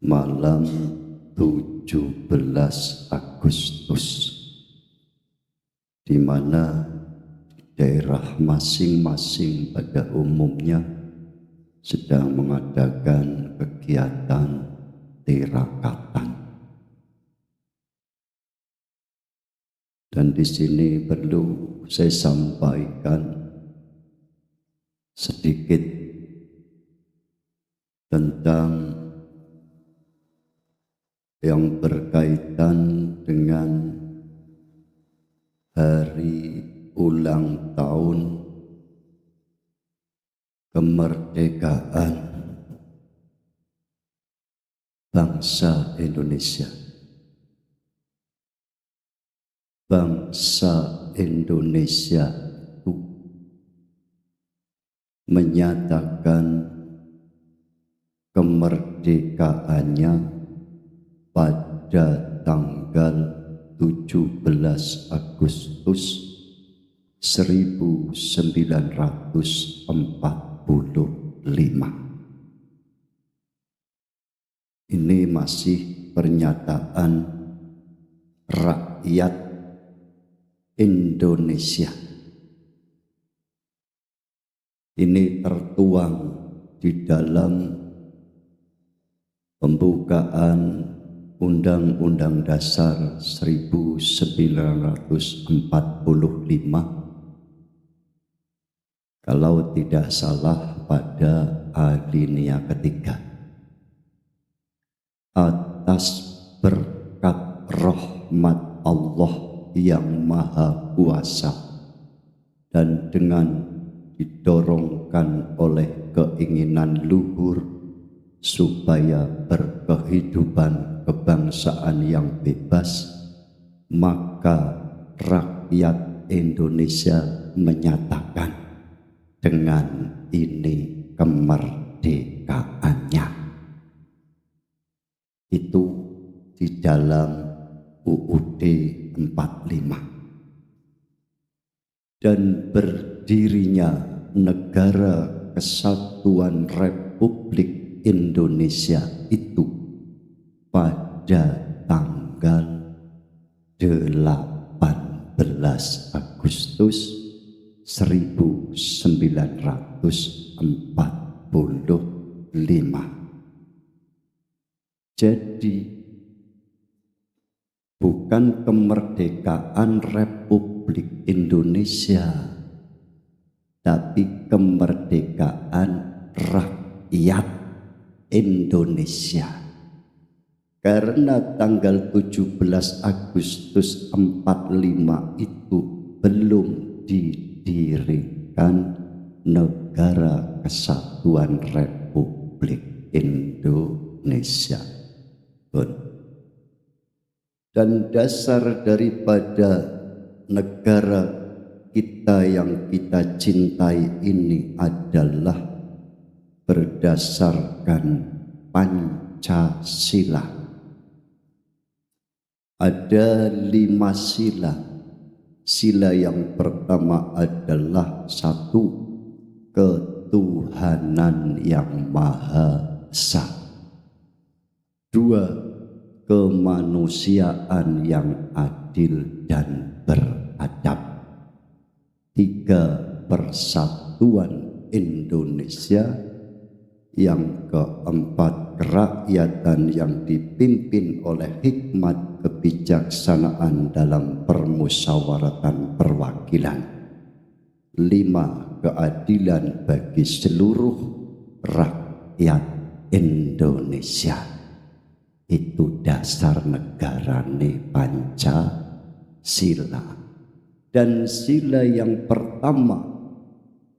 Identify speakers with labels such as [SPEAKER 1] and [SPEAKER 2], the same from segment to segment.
[SPEAKER 1] malam 17 Agustus, di mana daerah masing-masing pada umumnya sedang mengadakan kegiatan tirakatan. Dan di sini perlu saya sampaikan sedikit tentang yang berkaitan dengan hari ulang tahun kemerdekaan bangsa Indonesia. Bangsa Indonesia itu menyatakan kemerdekaannya pada tanggal 17 Agustus 1945. Ini masih pernyataan rakyat Indonesia. Ini tertuang di dalam pembukaan Undang-Undang Dasar 1945, kalau tidak salah pada alinea ketiga. Atas berkat rahmat Allah yang Maha Kuasa dan dengan didorongkan oleh keinginan luhur supaya berkehidupan kebangsaan yang bebas, maka rakyat Indonesia menyatakan dengan ini kemerdekaannya. Itu di dalam UUD 45. Dan berdirinya Negara Kesatuan Republik Indonesia itu pada tanggal 18 Agustus 1945. Jadi bukan kemerdekaan Republik Indonesia, tapi kemerdekaan rakyat Indonesia. Karena tanggal 17 Agustus 45 itu belum didirikan Negara Kesatuan Republik Indonesia. Dan dasar daripada negara kita yang kita cintai ini adalah berdasarkan Pancasila. Ada 5 sila. Sila yang pertama adalah 1, ketuhanan yang Maha Esa. 2, kemanusiaan yang adil dan beradab. 3, persatuan Indonesia. Yang keempat, kerakyatan yang dipimpin oleh hikmat kebijaksanaan dalam permusyawaratan perwakilan. 5, keadilan bagi seluruh rakyat Indonesia. Itu dasar negarane Pancasila. Dan sila yang pertama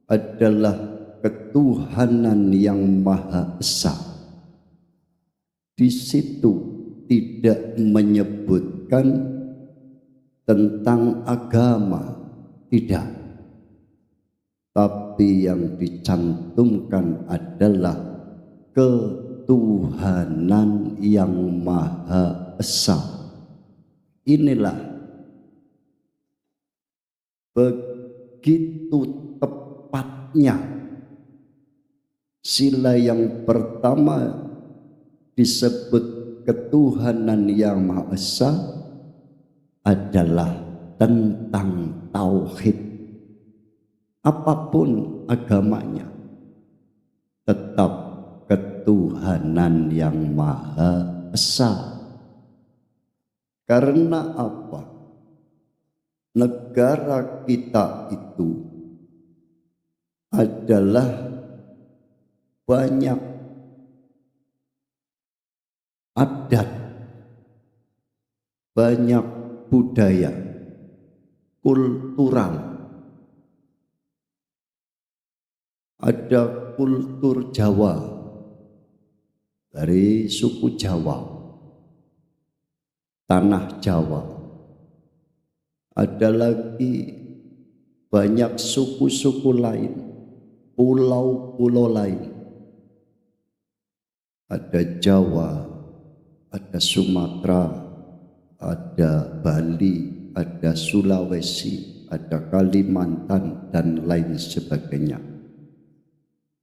[SPEAKER 1] adalah ketuhanan yang Maha Esa. Di situ tidak menyebutkan tentang agama, tidak. Tapi yang dicantumkan adalah ketuhanan yang Maha Esa. Inilah begitu tepatnya sila yang pertama disebut ketuhanan yang Maha Esa adalah tentang tauhid. Apapun agamanya, tetap ketuhanan yang Maha Esa. Karena apa? Negara kita itu adalah banyak adat, banyak budaya, kultural. Ada kultur Jawa dari suku Jawa, tanah Jawa. Ada lagi banyak suku-suku lain, pulau-pulau lain. Ada Jawa, ada Sumatera, ada Bali, ada Sulawesi, ada Kalimantan, dan lain sebagainya.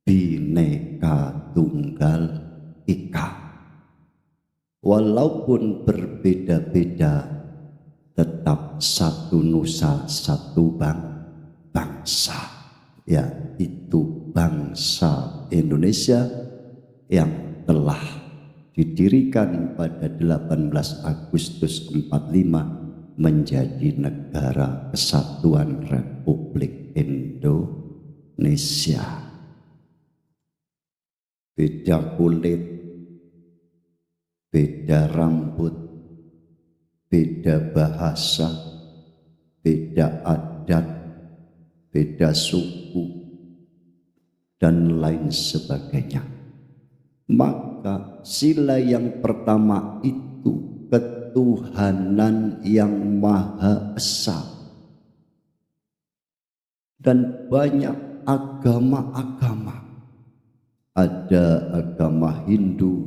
[SPEAKER 1] Bhinneka Tunggal Ika. Walaupun berbeda-beda, tetap satu nusa, satu bangsa, yaitu bangsa Indonesia yang telah didirikan pada 18 Agustus 45 menjadi Negara Kesatuan Republik Indonesia. Beda kulit, beda rambut, beda bahasa, beda adat, beda suku, dan lain sebagainya. Maka sila yang pertama itu ketuhanan yang Maha Esa. Dan banyak agama-agama. Ada agama Hindu,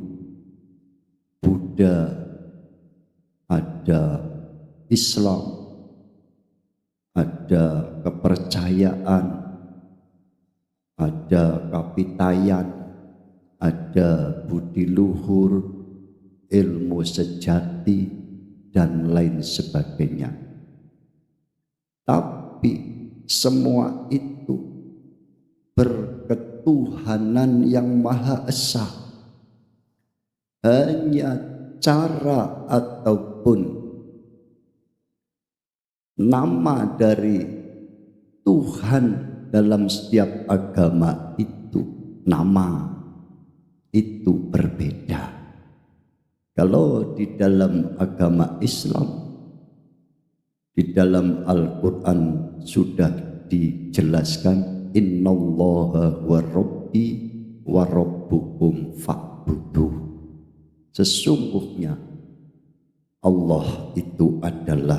[SPEAKER 1] Buddha, ada Islam, ada kepercayaan, ada kapitayan, ada budi luhur, ilmu sejati, dan lain sebagainya. Tapi semua itu berketuhanan yang Maha Esa. Hanya cara ataupun nama dari Tuhan dalam setiap agama itu, nama itu berbeda. Kalau di dalam agama Islam, di dalam Al-Quran sudah dijelaskan, innallaha wa rabbi wa rabbukum fa'buduh. Sesungguhnya Allah itu adalah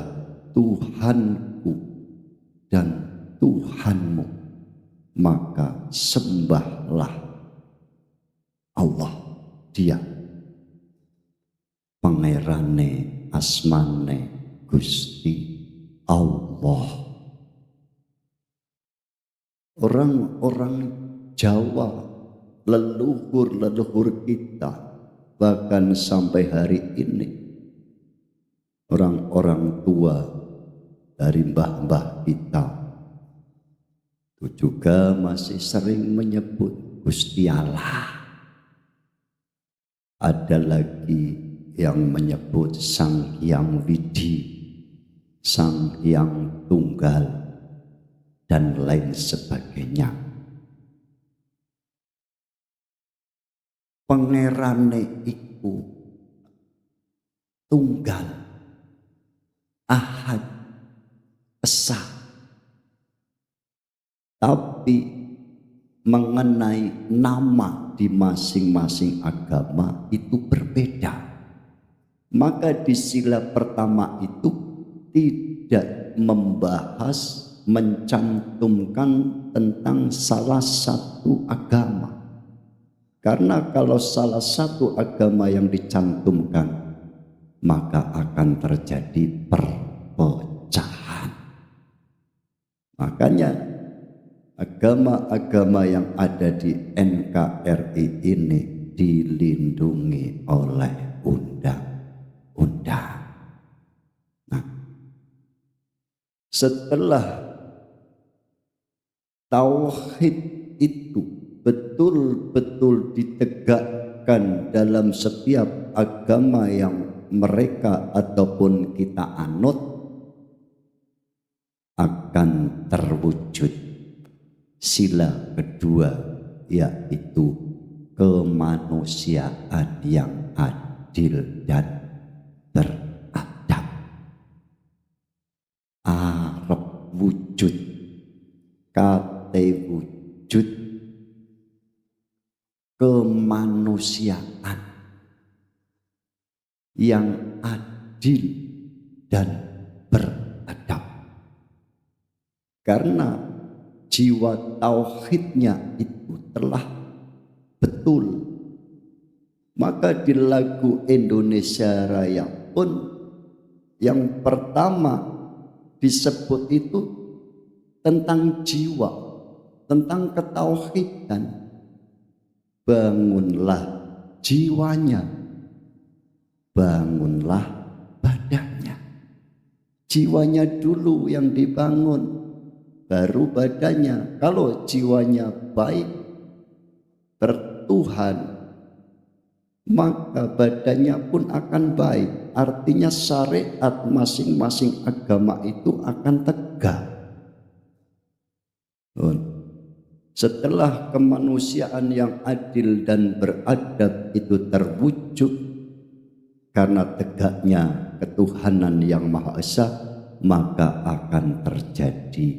[SPEAKER 1] Tuhanku dan Tuhanmu, maka sembahlah Allah. Dia pangerane asmane Gusti Allah. Orang-orang Jawa, leluhur-leluhur kita, bahkan sampai hari ini, orang-orang tua dari mbah-mbah kita itu juga masih sering menyebut Gusti Allah. Ada lagi yang menyebut Sang Hyang Widi, Sang Hyang Tunggal, dan lain sebagainya. Pangerane iku tunggal, ahad, esa. Tapi mengenai nama di masing-masing agama itu berbeda. Maka di sila pertama itu tidak membahas, mencantumkan tentang salah satu agama. Karena kalau salah satu agama yang dicantumkan, maka akan terjadi perpecahan. Makanya agama-agama yang ada di NKRI ini dilindungi oleh undang-undang. Nah, setelah tauhid itu betul-betul ditegakkan dalam setiap agama yang mereka ataupun kita anut, akan terwujud sila kedua, yaitu kemanusiaan yang adil dan beradab. Arep wujud, kate wujud kemanusiaan yang adil dan beradab. Karena jiwa tauhidnya itu telah betul, maka di lagu Indonesia Raya pun yang pertama disebut itu tentang jiwa, tentang ketauhidan. Bangunlah jiwanya, bangunlah badannya. Jiwanya dulu yang dibangun, baru badannya. Kalau jiwanya baik, bertuhan, maka badannya pun akan baik. Artinya syariat masing-masing agama itu akan tegak. Setelah kemanusiaan yang adil dan beradab itu terwujud karena tegaknya ketuhanan yang Maha Esa, maka akan terjadi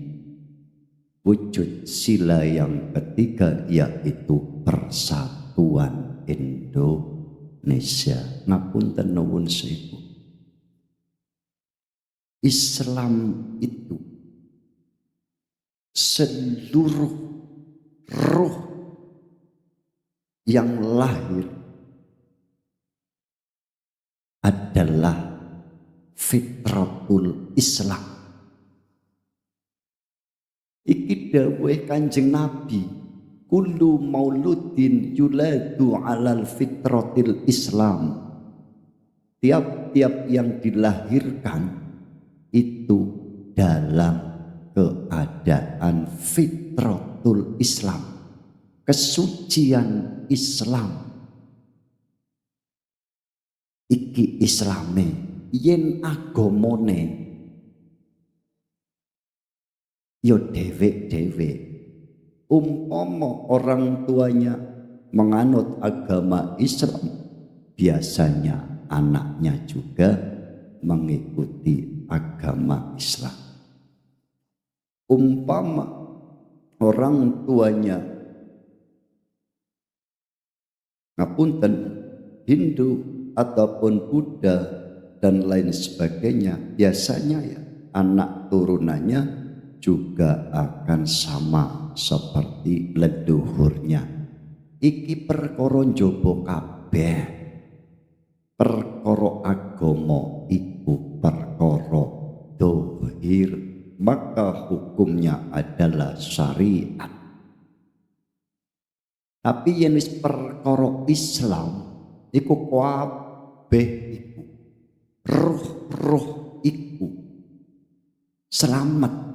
[SPEAKER 1] wujud sila yang ketiga, yaitu persatuan Indonesia. Ngapunten nuwun sewu. Islam itu seluruh ruh yang lahir adalah fitratul Islam. Iki dawuh Kanjeng Nabi, kullu mauludin yuladu alal fitratil Islam. Tiap-tiap yang dilahirkan itu dalam keadaan fitratul Islam, kesucian Islam. Iki Islame yen agamane yo dewek-dewek. Umpama orang tuanya menganut agama Islam, biasanya anaknya juga mengikuti agama Islam. Umpama orang tuanya ngapunten Hindu ataupun Buddha dan lain sebagainya, biasanya ya anak turunannya juga akan sama seperti leluhurnya. Iki perkara njaba kabeh, perkara agama iku perkara dohir, maka hukumnya adalah syariat. Tapi yen wis perkara Islam iku kabeh iku ruh-ruh iku selamat.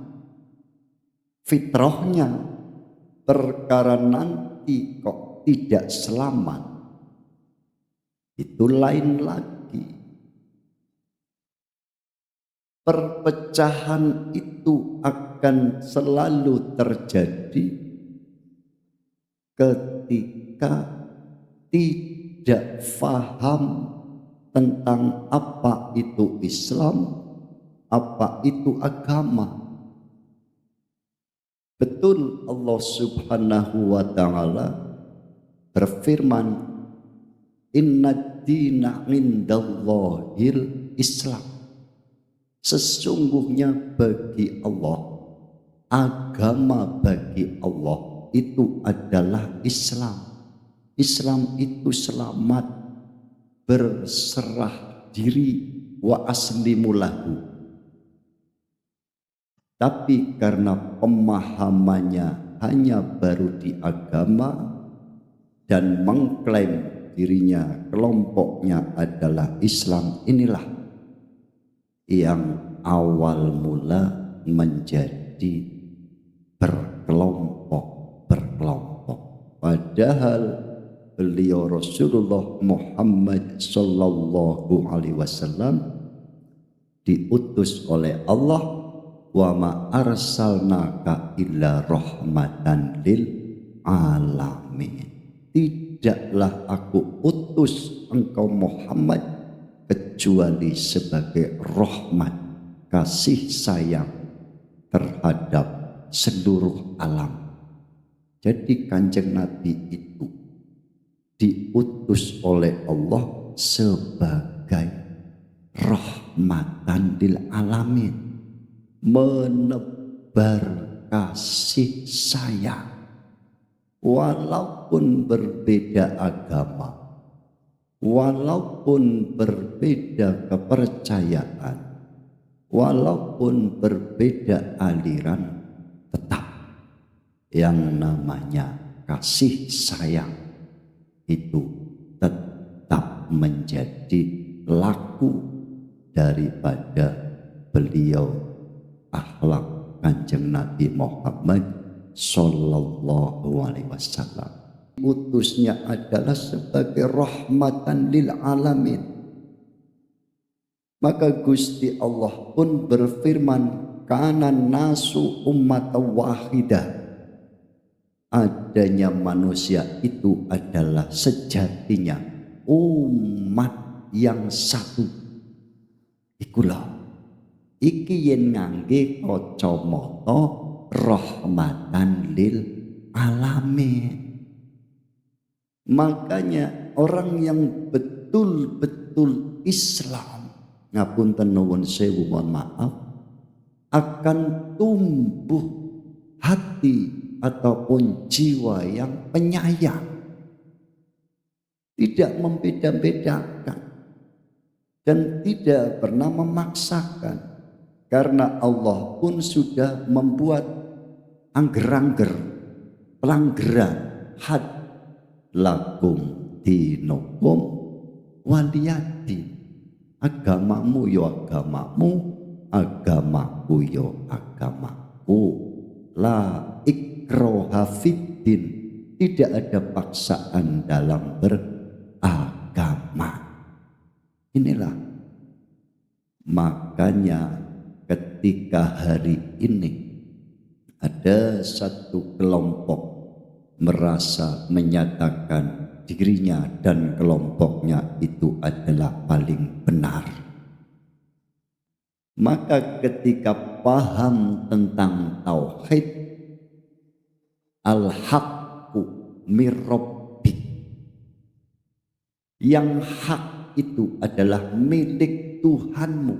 [SPEAKER 1] Fitrahnya perkara nanti kok tidak selamat, itu lain lagi. Perpecahan itu akan selalu terjadi ketika tidak faham tentang apa itu Islam, apa itu agama. Betul Allah Subhanahu wa ta'ala berfirman, inna dina indallahil Islam. Sesungguhnya bagi Allah, agama bagi Allah itu adalah Islam. Islam itu selamat, berserah diri, wa aslimu lahu. Tapi karena pemahamannya hanya baru di agama dan mengklaim dirinya kelompoknya adalah Islam, inilah yang awal mula menjadi berkelompok. Padahal beliau Rasulullah Muhammad sallallahu alaihi wasallam diutus oleh Allah, wa ma arsalnaka illa rahmatan lil alamin. Tidaklah aku utus engkau Muhammad kecuali sebagai rahmat, kasih sayang terhadap seluruh alam. Jadi Kanjeng Nabi itu diutus oleh Allah sebagai rahmatan lil alamin, menebar kasih sayang. Walaupun berbeda agama, walaupun berbeda kepercayaan, walaupun berbeda aliran, tetap yang namanya kasih sayang itu tetap menjadi laku daripada beliau, akhlak Kanjeng Nabi Muhammad sallallahu alaihi wasallam. Utusnya adalah sebagai rahmatan lil alamin. Maka Gusti Allah pun berfirman, kana nasu ummatan wahidah. Adanya manusia itu adalah sejatinya umat yang satu. Ikulah iki yen ngangge kacamata rahmatan lil alamin. Makanya orang yang betul-betul Islam, ngapunten nuwun sewu mohon maaf, akan tumbuh hati ataupun jiwa yang penyayang, tidak membeda-bedakan dan tidak pernah memaksakan. Karena Allah pun sudah membuat angger-angger, pelanggaran, had lakum dinukum waliyadin. Agamamu yo agamamu, agamaku yo agamaku. La ikroha fiddin, tidak ada paksaan dalam beragama. Inilah makanya ketika hari ini ada satu kelompok merasa menyatakan dirinya dan kelompoknya itu adalah paling benar, maka ketika paham tentang tauhid, al-haqqu mir rabbik, yang hak itu adalah milik Tuhanmu,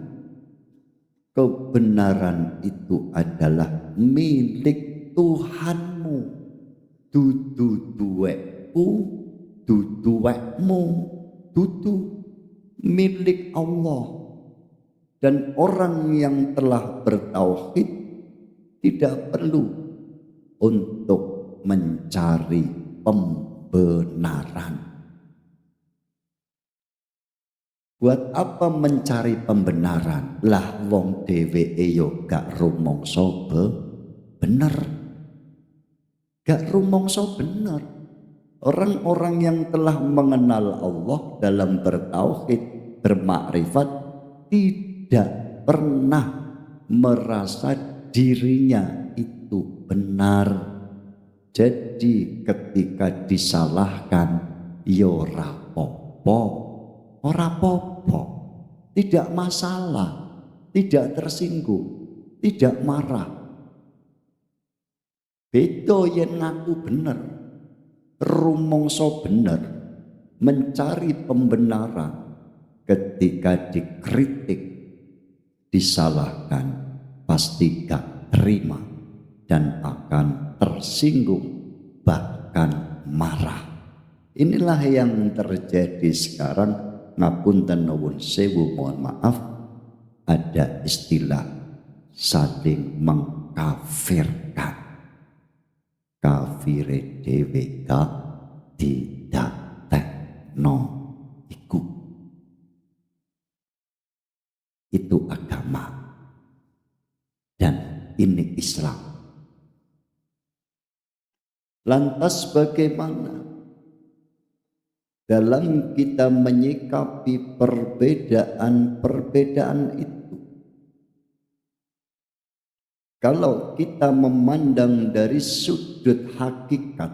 [SPEAKER 1] kebenaran itu adalah milik Tuhanmu, dudu duweku, dudu duwekmu, dudu milik Allah. Dan orang yang telah bertauhid tidak perlu untuk mencari pembenaran. Buat apa mencari pembenaran? Lah wong dheweke yo gak rumangsa bener. Gak rumangsa bener. Orang-orang yang telah mengenal Allah dalam bertauhid, bermakrifat, tidak pernah merasa dirinya itu benar. Jadi ketika disalahkan yo rapopo, ora apa-apa, tidak masalah, tidak tersinggung, tidak marah. Beda yen ngaku bener, rumangsa bener, mencari pembenaran, ketika dikritik, disalahkan, pasti gak terima dan akan tersinggung, bahkan marah. Inilah yang terjadi sekarang. Ngapunten nuwun sewu mohon maaf, ada istilah saling mengkafirkan. Kafire dhewe gak didatek no iku. Itu agama. Dan ini Islam. Lantas bagaimana dalam kita menyikapi perbedaan-perbedaan itu? Kalau kita memandang dari sudut hakikat,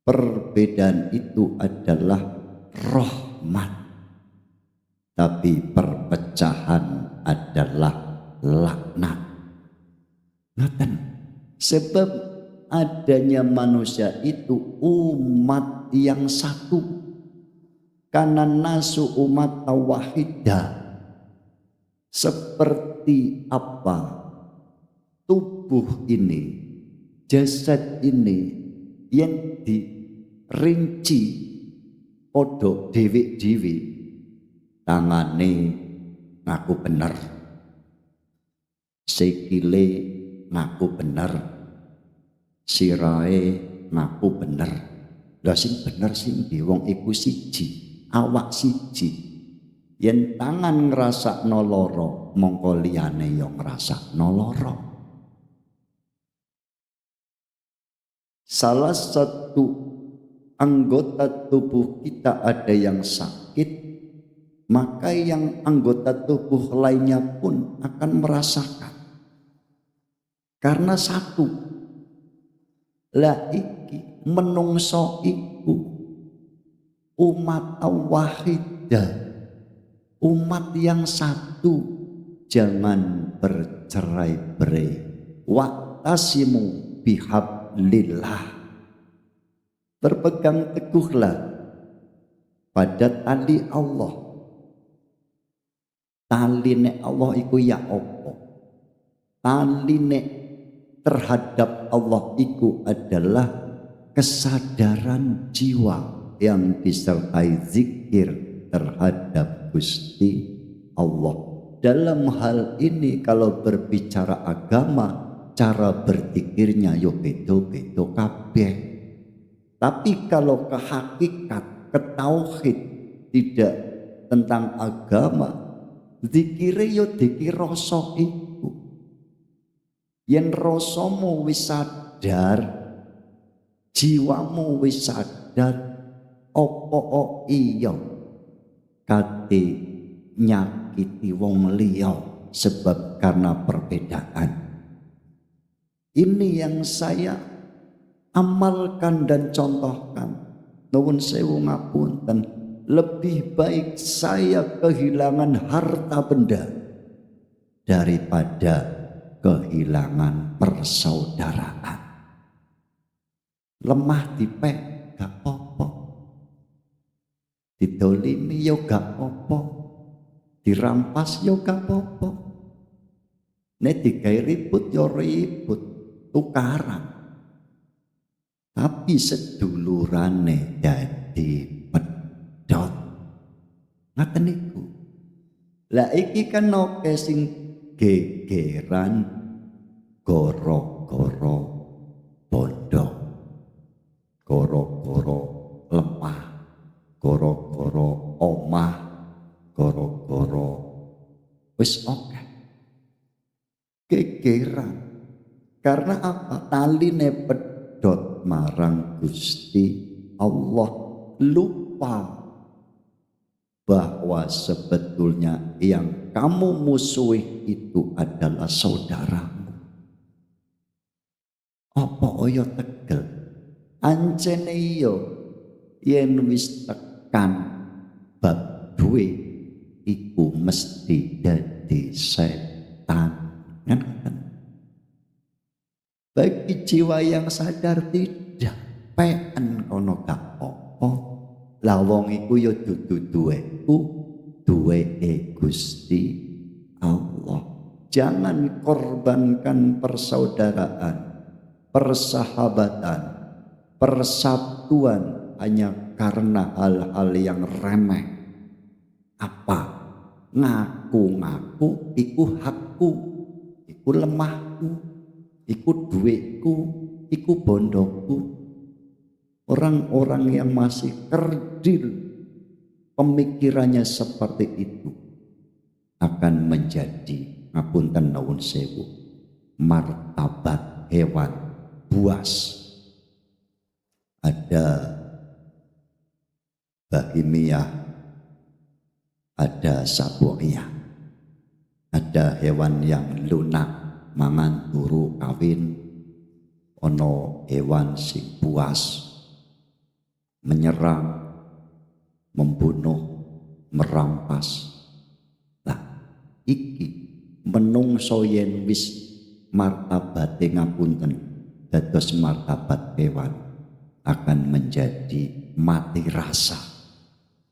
[SPEAKER 1] perbedaan itu adalah rahmat, tapi perpecahan adalah laknat. Ngaten. Sebab adanya manusia itu umat yang satu, karena nasu umat wahidah. Seperti apa tubuh ini, jasad ini yang dirinci podo dewi-dewi, tangane ngaku bener, sikile ngaku bener, sirahe ngaku bener. Lah sing bener sing ndi? Wong iku siji, awak siji. Yen tangan ngrasakno lara, mongko liyane ya ngrasakno lara. Salah satu anggota tubuh kita ada yang sakit, maka yang anggota tubuh lainnya pun akan merasakan. Karena satu, la iki menungso iku umat wahidah, umat yang satu. Jangan bercerai-berai. Wa'tasimu bihablillah. Berpegang teguhlah pada tali Allah. Taline Allah iku ya apa? Taline terhadap Allah iku adalah kesadaran jiwa yang disertai zikir terhadap Gusti Allah. Dalam hal ini kalau berbicara agama, cara berzikirnya yo beda-beda kabeh. Tapi kalau ke hakikat, ke tauhid, tidak tentang agama, zikire yo dikir rasa iku. Yen rasamu wis sadar, jiwamu wis sadar, opo iya kate nyakiti wong liya sebab karena perbedaan. Ini yang saya amalkan dan contohkan. Nuwun sewu ngapunten, lebih baik saya kehilangan harta benda daripada kehilangan persaudaraan. Lemah dipek gak apa-apa, didolimi yo gak apa-apa, dirampas yo gak apa-apa, nek digawe ribut yo ribut, tukaran. Tapi sedulurane dadi pedhot. Ngaten niku. Lah iki kan oke sing gegeran goro-goro bondo, goro-goro lemah, goro-goro omah, goro-goro wis oke. Gegeran. Karena apa? Taline pedhot marang Gusti Allah, lupa bahwa sebetulnya yang kamu musuhi itu adalah saudaramu. Apa oyo tegel? Ancene iyo yen wis tekan bab duwe iku mesti dadi setan. Kan? Bagi jiwa yang sadar tidak, peen kono gak apa. Lah wong iku ya dudu duweku, duweke Gusti Allah. Jangan korbankan persaudaraan, persahabatan, persatuan hanya karena hal-hal yang remeh. Apa? Ngaku-ngaku iku hakku, iku lemahku, iku duitku, iku bondoku. Orang-orang yang masih kerdil pemikirannya seperti itu akan menjadi ngapunten nuwun sewu martabat hewan buas. Ada bahimiyah, ada sabuiyah, ada hewan yang lunak mangan turu kawin, ono hewan sing buas menyerang, membunuh, merampas. Nah, iki menungso yen wis martabate ngapunten dados martabat hewan akan menjadi mati rasa.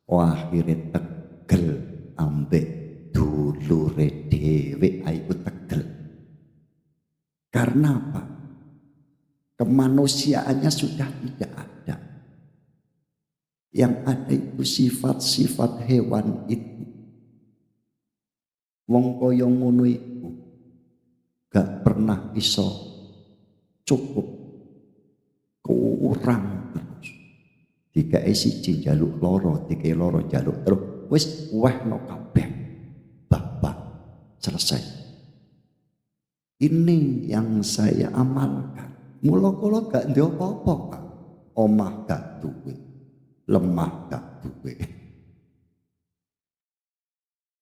[SPEAKER 1] Akhire tegel ambek dulure dhewe ayo tegel. Karena apa? Kemanusiaannya sudah tidak ada. Yang ada itu sifat-sifat hewan itu. Wong kaya ngono iku gak pernah iso cukup, kurang terus. Dikae siji njaluk loro, dikae loro njaluk terus, wis wehno kabeh. Bapak selesai. Ini yang saya amalkan. Mula kula gak ndek apa-apa, Pak. Omah gak duwe, lemah gak duwe.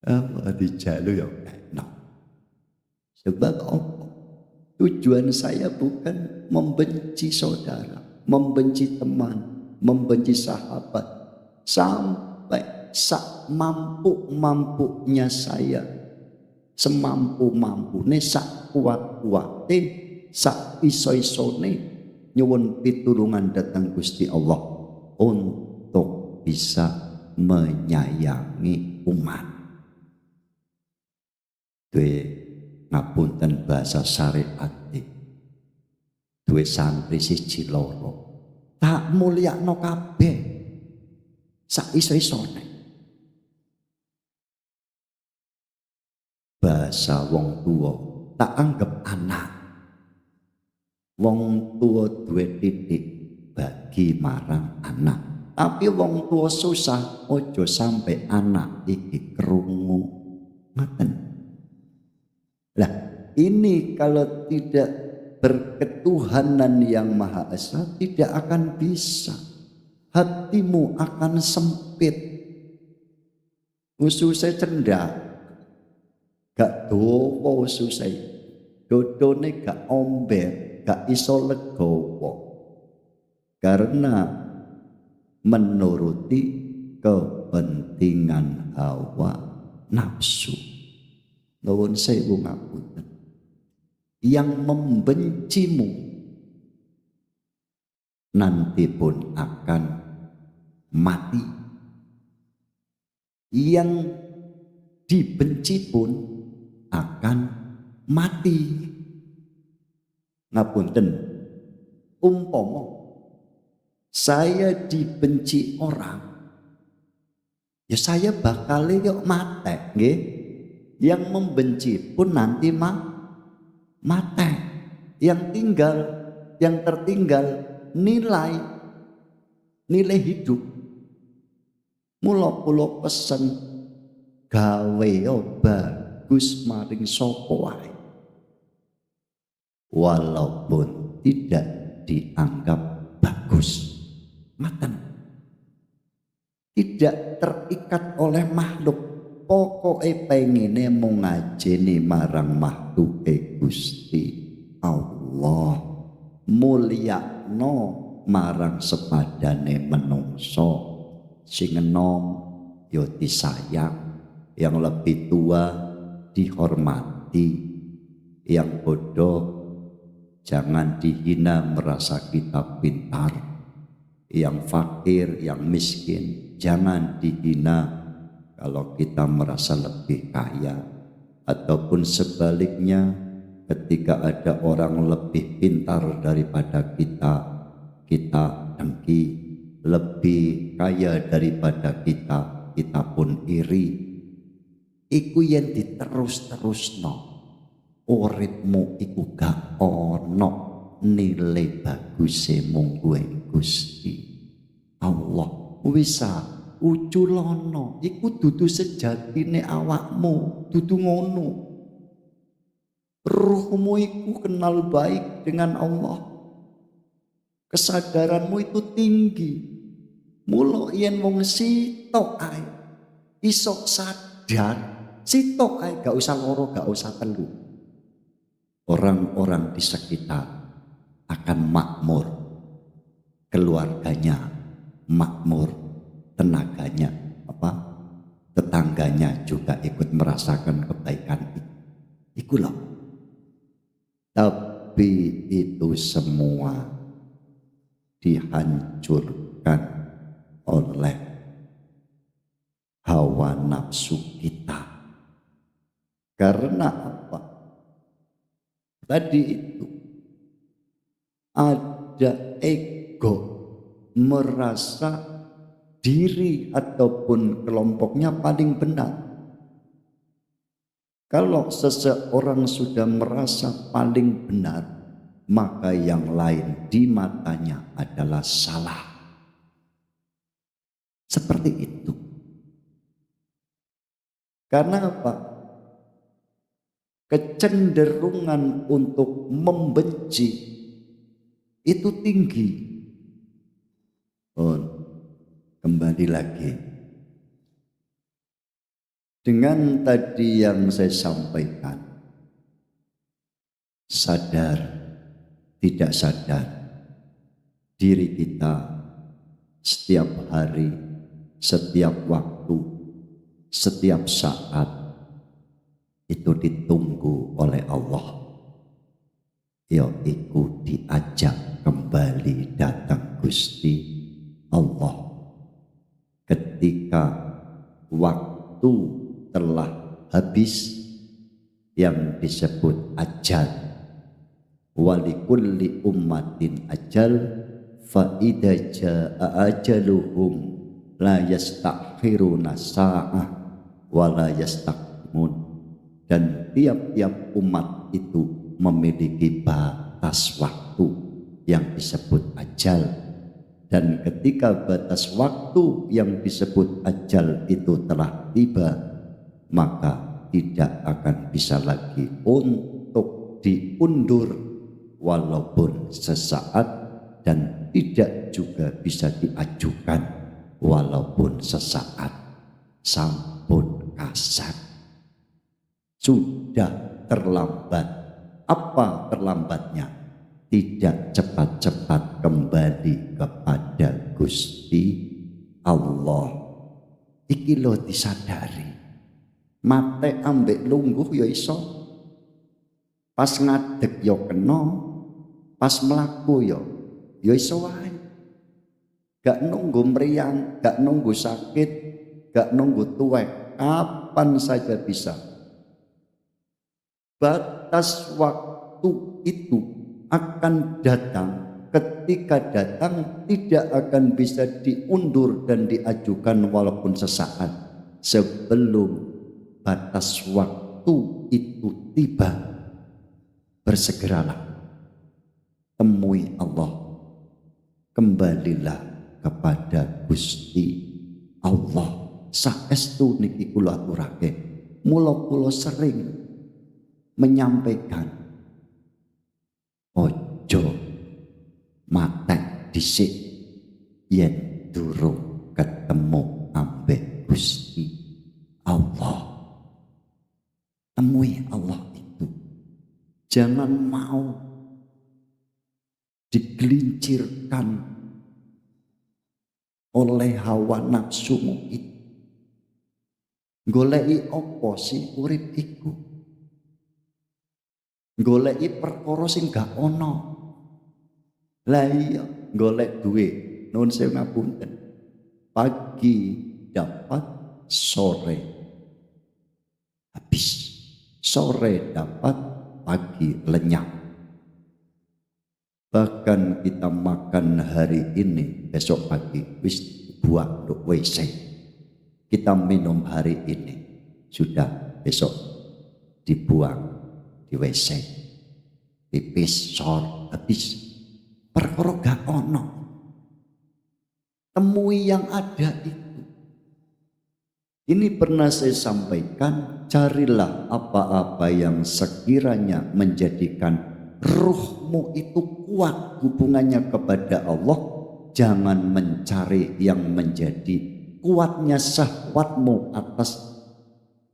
[SPEAKER 1] Apa dijaluk ya enak. Sebab apa? Tujuan saya bukan membenci saudara, membenci teman, membenci sahabat. Sampai mampu-mampunya saya, semampu-mampune, sak kuat-kuate, sak iso-isone nyuwun pitulungan datang Gusti Allah untuk bisa menyayangi umat. Duwe ngapunten bahasa syariat duwe santri siji loro tak mulyakno kabeh sak iso-isone. Bahasa wong tua tak anggap anak. Wong tua duwe titik bagi marang anak, tapi wong tua susah ojo sampai anak iki krungu. Ngoten. Lah ini kalau tidak berketuhanan yang Maha Esa tidak akan bisa. Hatimu akan sempit. Ususnya cendak. Gak dowo ususnya. Dodone gak omber, gak iso legowo. Karena menuruti kepentingan hawa nafsu. Nuwun sewu ngapunten. Yang membencimu nanti pun akan mati. Yang dibenci pun akan mati. Ngapunten, umpama saya dibenci orang, ya saya bakal yuk mati, nggih. Yang membenci pun nanti mati. Yang tertinggal nilai hidup. Mula kula pesen gawe bagus maring sapa wae. Walaupun tidak dianggap bagus. Maten. Tidak terikat oleh makhluk. Pokoke pengine mung ngajeni marang makhluke Gusti Allah, mulyakno marang sepadane menungso. Sing enom ya disayang, yang lebih tua dihormati, yang bodoh jangan dihina merasa kita pintar, yang fakir, yang miskin jangan dihina kalau kita merasa lebih kaya. Ataupun sebaliknya, ketika ada orang lebih pintar daripada kita dengki, lebih kaya daripada kita pun iri. Iku yen diterus-terusno, uripmu iku gak ono nilai baguse mung kuwe Gusti. Allah. Wisa uculono iku dudu sejatine awakmu, dudu ngono. Ruhmu iku kenal baik dengan Allah. Kesadaranmu itu tinggi. Mula yen wong sitok ae iso sadar, sitok ae gak usah loro, gak usah telu. Orang-orang di sekitar akan makmur, keluarganya makmur, tenaganya tetangganya juga ikut merasakan kebaikan itu. Iku loh. Tapi itu semua dihancurkan oleh hawa nafsu kita. Karena apa? Tadi itu ada ego, merasa diri ataupun kelompoknya paling benar. Kalau seseorang sudah merasa paling benar, maka yang lain di matanya adalah salah. Seperti itu. Karena apa? Kecenderungan untuk membenci itu tinggi. Oh, kembali lagi. Dengan tadi yang saya sampaikan, sadar, tidak sadar, diri kita setiap hari, setiap waktu, setiap saat itu ditunggu oleh Allah. Yaitu diajak kembali datang Gusti Allah. Ketika waktu telah habis, yang disebut ajal. Walikulli ummatin ajal, fa idza jaa ajaluhum la yastakhiruna sa'ah wa la yastaqdimun. Dan tiap-tiap umat itu memiliki batas waktu yang disebut ajal. Dan ketika batas waktu yang disebut ajal itu telah tiba, maka tidak akan bisa lagi untuk diundur walaupun sesaat, dan tidak juga bisa diajukan walaupun sesaat. Sampun kasat. Sudah terlambat. Apa terlambatnya? Tidak cepat-cepat kembali kepada Gusti Allah. Iki lo disadari. Mate ambek lungguh ya iso. Pas ngadeg ya kena. Pas melaku ya iso wae. Gak nunggu meriang, gak nunggu sakit, gak nunggu tuwek. Kapan saja bisa. Batas waktu itu akan datang. Ketika datang tidak akan bisa diundur dan diajukan walaupun sesaat. Sebelum batas waktu itu tiba, bersegeralah, temui Allah, kembalilah kepada Gusti Allah. Saestu niki kula aturake, mula kula sering menyampaikan, ojo matek dhisik yen durung ketemu ambek Gusti Allah. Temui Allah itu. Jangan mau digelincirkan oleh hawa nafsumu itu. Goleki apa sih urip iku? Goleki perkara sing gak ono. Lah iya, golek duit, nuwun sewu ngapunten. Pagi dapat, sore habis. Sore dapat, pagi lenyap. Bahkan kita makan hari ini, besok pagi wis buang untuk WC. Kita minum hari ini, sudah besok dibuang di WC. Pipis, sor, habis. Perkara gak ono. temui yang ada itu. Ini pernah saya sampaikan, carilah apa-apa yang sekiranya menjadikan ruhmu itu kuat hubungannya kepada Allah. Jangan mencari yang menjadi kuatnya syahwatmu atas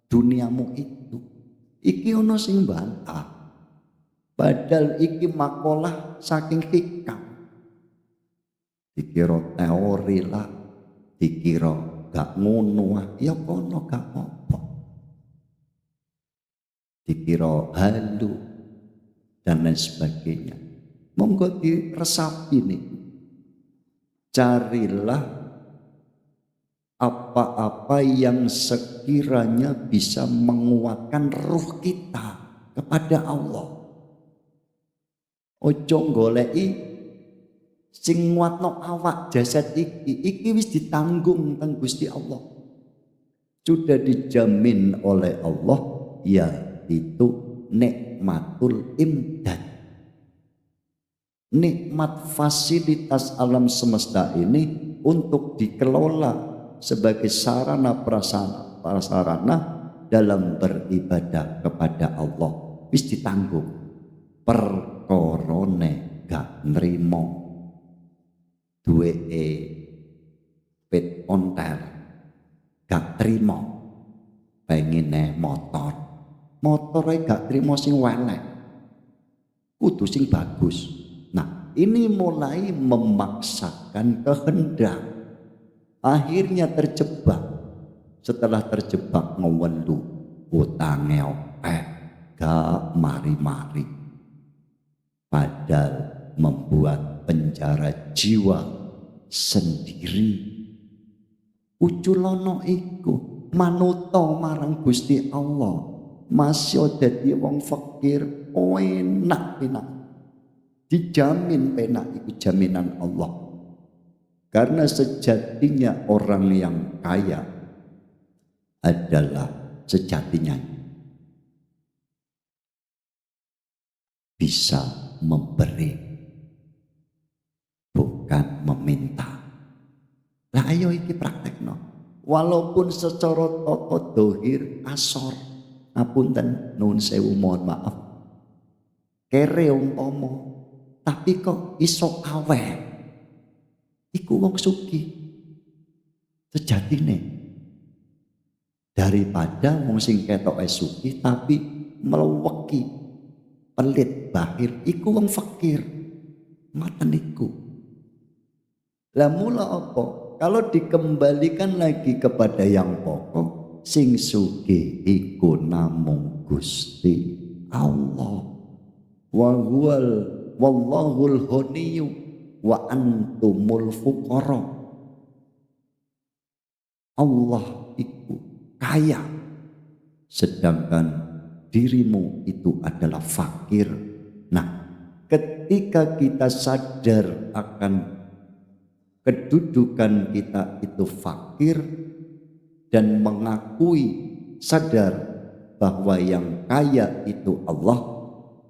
[SPEAKER 1] duniamu itu. Iki ono sing bantah. Padahal iki makalah saking hikam. Dikira teori lah, dikira gak ngono, ya kono gak apa. Dikira halu dan lain sebagainya. Monggo diresapi nih. Carilah apa-apa yang sekiranya bisa menguatkan ruh kita kepada Allah. Ojo goleki sing nguatno awak jasad iki wis ditanggung teng Gusti Allah. Sudah dijamin oleh Allah, yaitu nikmatul imdad. Nikmat fasilitas alam semesta ini untuk dikelola sebagai sarana prasarana dalam beribadah kepada Allah wis ditanggung. Perkorone gak nrimo duweke pit ontel, gak trimo pengine motore gak trimo sing welek, kudu sing bagus. Nah, ini mulai memaksakan kehendak, akhirnya terjebak. Setelah terjebak ngewelu utange gak mari-mari, padahal membuat penjara jiwa sendiri. Uculono iku manuto marang Gusti Allah, masih dadi wong fakir enak. Dijamin penak itu jaminan Allah. Karena sejatinya orang yang kaya adalah sejatinya bisa memberi, bukan meminta. Lah ayo iki praktekno. Walaupun secara tata dohir asor, ngapunten nuwun sewu mohon maaf, kere umpama, tapi kok iso aweh, iku wong sugih sejatine. Daripada wong sing ketoke sugih tapi meleweki, pelit, bahir, iku wong fakir. Ngoten iku. Lah mula apa? Kalau dikembalikan lagi kepada yang pokok, sing sugih iku namung Gusti Allah. Wallahul ghaniyyu wa antumul fuqara. Allah itu kaya, sedangkan dirimu itu adalah fakir. Nah, ketika kita sadar akan kedudukan kita itu fakir dan mengakui, sadar bahwa yang kaya itu Allah,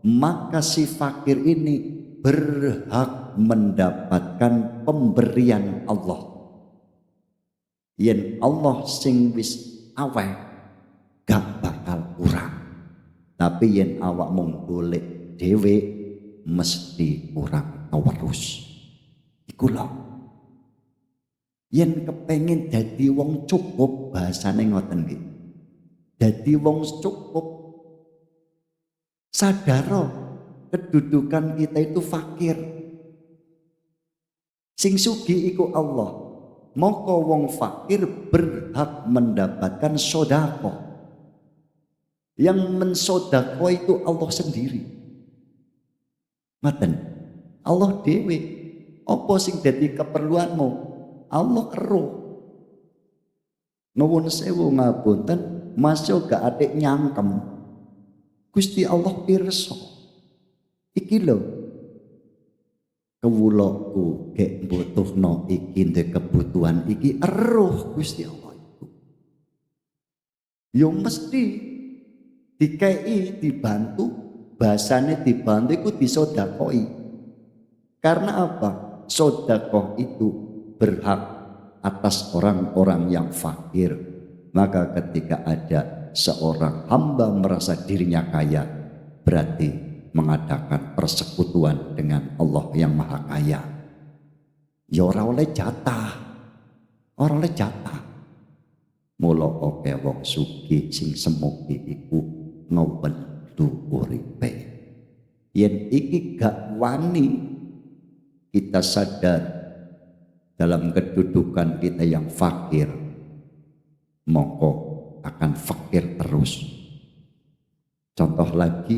[SPEAKER 1] maka si fakir ini berhak mendapatkan pemberian Allah. Yen Allah sing wis aweh gak bakal kurang. Tapi yen awak mung golek dhewe mesti kurang terus. Iku lho. Yen kepengin dadi wong cukup, bahasane ngoten nggih. Dadi wong cukup, sadaro kedudukan kita itu fakir. Sing sugih iku Allah. Maka wong fakir berhak mendapatkan sodako. Yang mensodako itu Allah sendiri. Ngaten, Allah dewe. Apa sing dadi keperluanmu? Allah ero. Nuwun sewu ngapunten, masuk gak atik nyangkem. Gusti Allah pirsa. Iki lho, kewulaku gek mbutuhno iki ndek kebutuhan iki eruh Gusti Allah iku. Yo mesti dikei dibantu, bahasane dibantu iku disodakoi. Karena apa? Sodakoh itu berhak atas orang-orang yang fakir. Maka ketika ada seorang hamba merasa dirinya kaya, berarti mengadakan persekutuan dengan Allah yang Maha Kaya. Ya ora oleh jatah, ora oleh jatah. Mula oke wong sugih sing semugi iku ngewendu uripe. Yen iki gak wani kita sadar dalam kedudukan kita yang fakir, mongko akan fakir terus. Contoh lagi,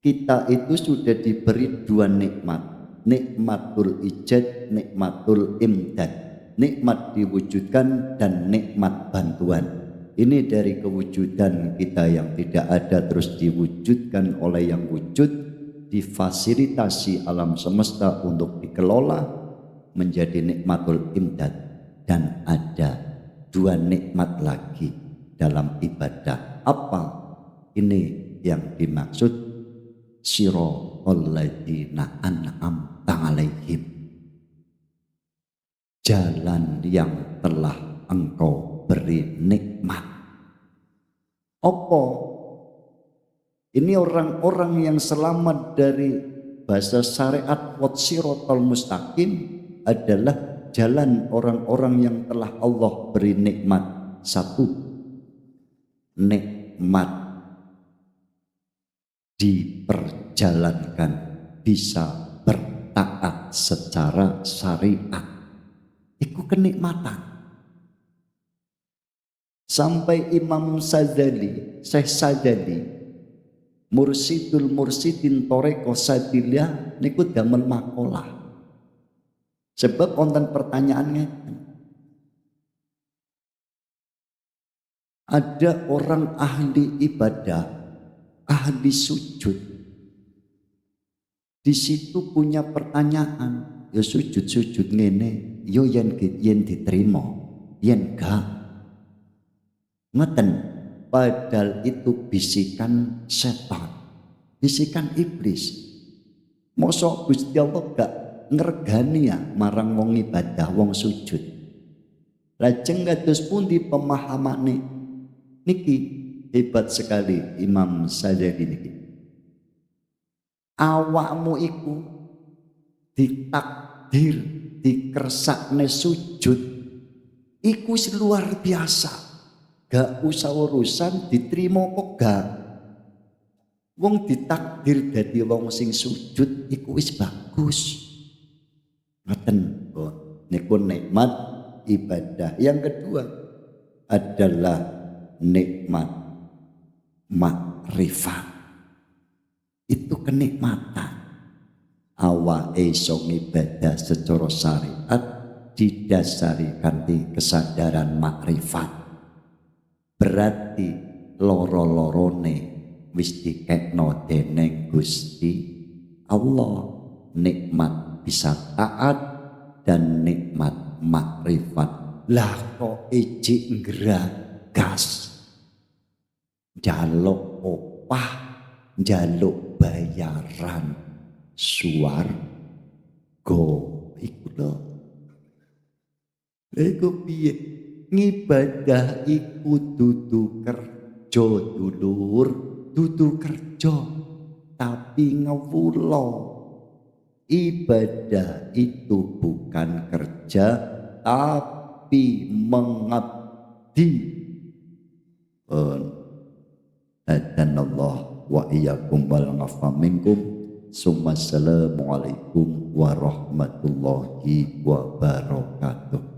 [SPEAKER 1] kita itu sudah diberi dua nikmat, nikmatul ijad, nikmatul imdad. Nikmat diwujudkan dan nikmat bantuan. Ini dari kewujudan kita yang tidak ada terus diwujudkan oleh yang wujud, difasilitasi alam semesta untuk dikelola menjadi nikmatul imdad. Dan ada dua nikmat lagi dalam ibadah. Apa? Ini yang dimaksud sirotol ladina an'amta alaihim, jalan yang telah engkau beri nikmat. Apa? Ini orang-orang yang selamat dari bahasa syariat wat sirotol mustaqim adalah jalan orang-orang yang telah Allah beri nikmat. Satu, nikmat diperjalankan, bisa bertaat secara syariat. Itu kenikmatan. Sampai Imam Sadzali, Syekh Sadzali, mursidul mursidin toreko sadilya niku damel makalah. Sebab wonten pertanyaannya, ada orang ahli ibadah, ahli sujud, di situ punya pertanyaan, ya sujud ngene, yo yen diterima, yen gak. Ngeten, padahal itu bisikan setan, bisikan iblis. Mosok Gusti Allah gak ngergani ya marang wong ibadah, wong sujud. Lajeng kados pundi pemahamane niki? Hebat sekali Imam Sadzali niki. Awakmu iku ditakdir dikersakne sujud iku luar biasa. Gak usah urusan diterima kok gak. Wong ditakdir dadi wong sing sujud iku wis bagus. Ngoten, niku nikmat ibadah. Yang kedua adalah nikmat makrifat. Itu kenikmatan. Awake iso ibadah secara syariat didasari kanthi kesadaran makrifat. Berarti loro-lorone wis dikekno dening Gusti Allah, nikmat bisa taat dan nikmat makrifat. Lah kok ijik ngeragas, njaluk opah, njaluk bayaran swarga iku lho. Iku piye? Ngibadah iku dudu kerja dulur, dudu kerja tapi ngewulo. Ibadah itu bukan kerja tapi mengabdi. Adanallah wa iyyakum wal afa minkum. Assalamualaikum warahmatullahi wabarakatuh.